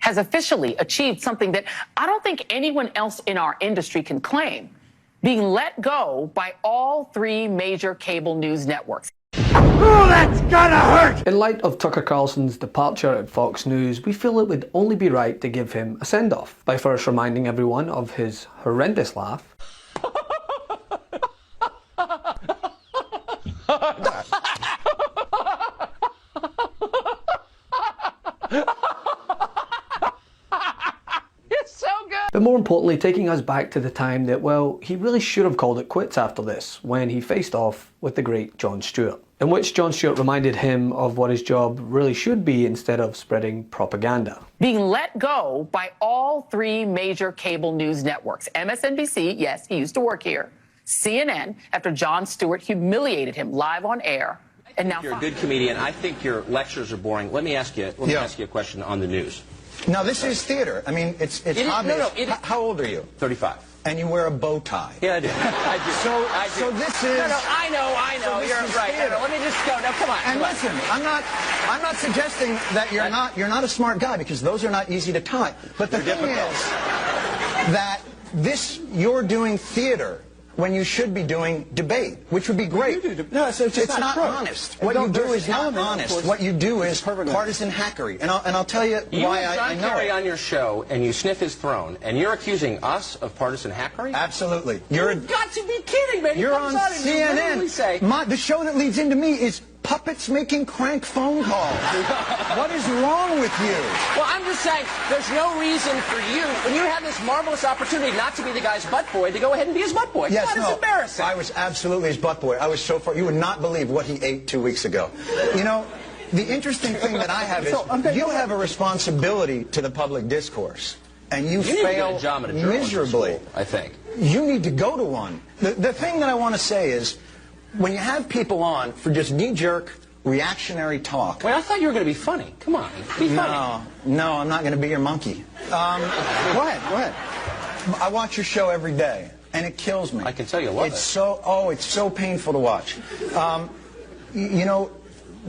has officially achieved something that I don't think anyone else in our industry can claim, being let go by all three major cable news networks. Oh, that's gonna hurt! In light of Tucker Carlson's departure at Fox News, we feel it would only be right to give him a send-off by first reminding everyone of his horrendous laugh. But more importantly, taking us back to the time that, well, he really should have called it quits after this, when he faced off with the great Jon Stewart, in which Jon Stewart reminded him of what his job really should be instead of spreading propaganda. Being let go by all three major cable news networks. MSNBC, yes, he used to work here. CNN, after Jon Stewart humiliated him live on air. And now you're a good comedian. I think your lectures are boring. Let me ask you a question on the news. Now, this is theater. I mean, it's obvious. How old are you? 35. And you wear a bow tie. Yeah, I do. I do. So this is... No, I know. So You're right. No, let me just go. No, come on. And listen, I'm not suggesting that you're not a smart guy, because those are not easy to tie. But the thing is that you're doing theater when you should be doing debate, which would be great. No, it's not honest. What you do is not honest. What you do is partisan hackery. And I'll tell you why I know. You have John Kerry on your show, and you sniff his throne, and you're accusing us of partisan hackery? Absolutely. You've got to be kidding, man. You're on CNN. The show that leads into me is puppets making crank phone calls. What is wrong with you? Well, I'm just saying, there's no reason for you, when you have this marvelous opportunity not to be the guy's butt boy, to go ahead and be his butt boy. Yes, It's embarrassing. I was absolutely his butt boy. I was so far. You would not believe what he ate 2 weeks ago. You know, the interesting thing that I have is you have a responsibility to the public discourse, and you fail miserably. School, I think. You need to go to one. The thing that I want to say is, when you have people on for just knee-jerk, reactionary talk... Wait, I thought you were going to be funny. Come on, be funny. No, I'm not going to be your monkey. Go ahead. I watch your show every day, and it kills me. I can tell you love it. It's so painful to watch. You know,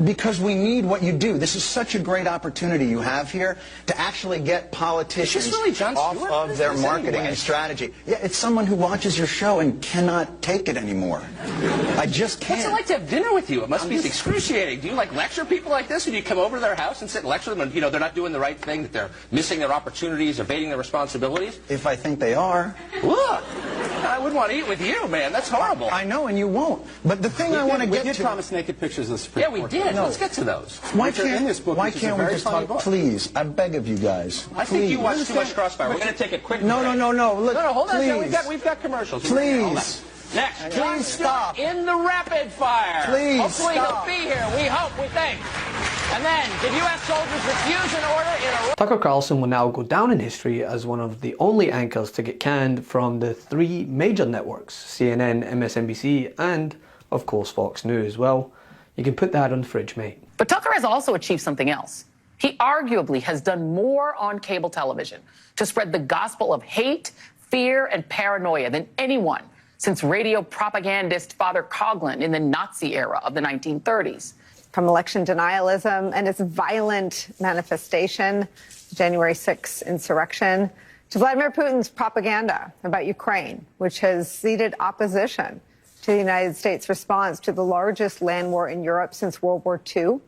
because we need what you do. This is such a great opportunity you have here to actually get politicians off of their marketing and strategy. Yeah, it's someone who watches your show and cannot take it anymore. I just can't. What's it like to have dinner with you? It must be excruciating. Do you like lecture people like this, or do you come over to their house and sit and lecture them, and you know they're not doing the right thing, that they're missing their opportunities, evading their responsibilities? If I think they are. Look, I wouldn't want to eat with you, man. That's horrible. I know, and you won't. But the thing I want to get to... We did promise naked pictures of the Supreme Court. Yeah, we did. No. Let's get to those. Why can't we just talk? Please, I beg of you guys. I think you watch too much Crossfire. We're going to take a quick break. No. Look, hold on. Please. We've got commercials. Please. Next, please stop. In the rapid fire. Please Hopefully stop. He'll be here. We hope. We think. And then, did U.S. soldiers refuse an order in a... Tucker Carlson will now go down in history as one of the only anchors to get canned from the three major networks, CNN, MSNBC, and, of course, Fox News. Well, you can put that on the fridge, mate. But Tucker has also achieved something else. He arguably has done more on cable television to spread the gospel of hate, fear, and paranoia than anyone since radio propagandist Father Coughlin in the Nazi era of the 1930s. From election denialism and its violent manifestation, the January 6th insurrection, to Vladimir Putin's propaganda about Ukraine, which has seeded opposition to the United States' response to the largest land war in Europe since World War II,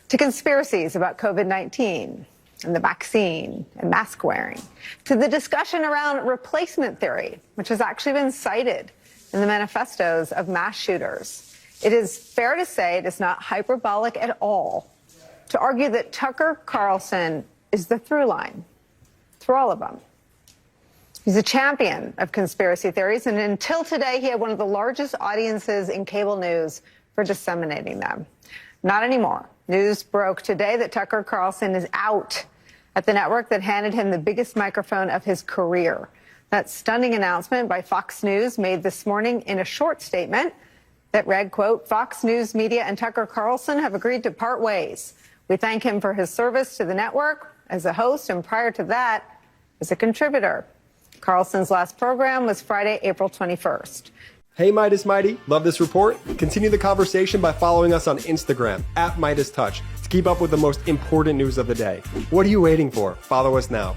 to conspiracies about COVID-19 and the vaccine and mask wearing, to the discussion around replacement theory, which has actually been cited in the manifestos of mass shooters. It is fair to say it is not hyperbolic at all to argue that Tucker Carlson is the through line through all of them. He's a champion of conspiracy theories, and until today, he had one of the largest audiences in cable news for disseminating them. Not anymore. News broke today that Tucker Carlson is out at the network that handed him the biggest microphone of his career. That stunning announcement by Fox News made this morning in a short statement that read, quote, Fox News Media and Tucker Carlson have agreed to part ways. We thank him for his service to the network as a host, and prior to that, as a contributor. Carlson's last program was Friday, April 21st. Hey, Midas Mighty. Love this report? Continue the conversation by following us on Instagram, @MidasTouch. It's to keep up with the most important news of the day. What are you waiting for? Follow us now.